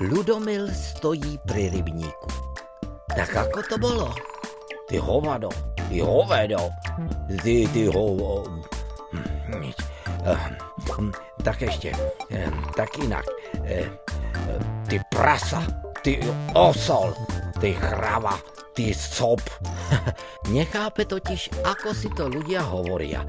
Ľudomil stojí pri rybníku. Tak ako to bolo? Ty hovado, ty hovedo, ty nič. Tak ešte, tak inak. Ty prasa, ty osol, ty chrava, ty sop. Nechápe totiž, ako si to ľudia hovoria.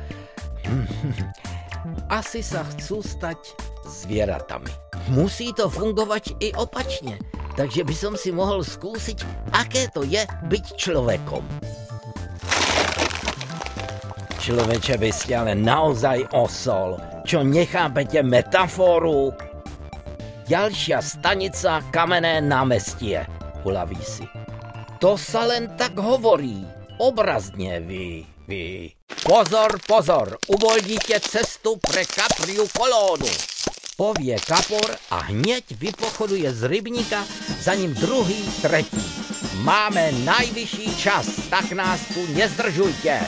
Asi sa chcú stať zvieratami. Musí to fungovať i opačne, takže by som si mohol skúsiť, aké to je byť človekom. Človeče, vy ste ale naozaj osol, čo nechápete metaforu? Ďalšia stanica Kamenné námestie, uľaví si. To sa len tak hovorí, obrazne vy. Pozor, pozor, uvoľnite cestu pre kapriu kolónu. Povie kapor a hneď vypochoduje z rybníka, za ním druhý, tretí. Máme najvyšší čas, tak nás tu nezdržujte.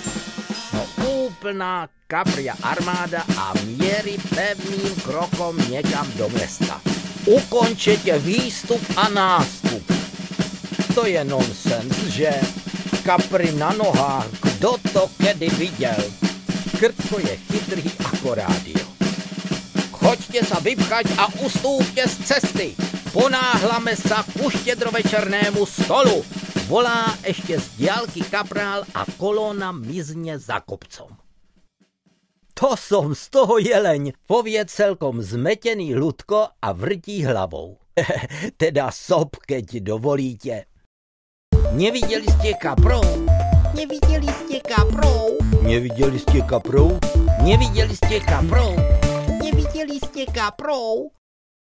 No úplná kapria armáda a mierí pevným krokom niekam do mesta. Ukončite výstup a nástup. To je nonsens, že? Kapry na nohách, kdo to kedy videl? Krtko je chytrý ako rádio. Choďte sa vypchať a ustúpte z cesty. Ponáhlame sa ku štedrovečernému stolu. Volá ešte z diaľky kaprál a kolóna mizne za kopcom. To som z toho jeleň, povie celkom zmetený ľudko a vrtí hlavou. Teda sop, keď dovolíte. Nevideli ste kaprov? Nevideli ste kaprov? Nevideli ste kaprov? Nevideli ste kaprov? Nevideli ste kaprov?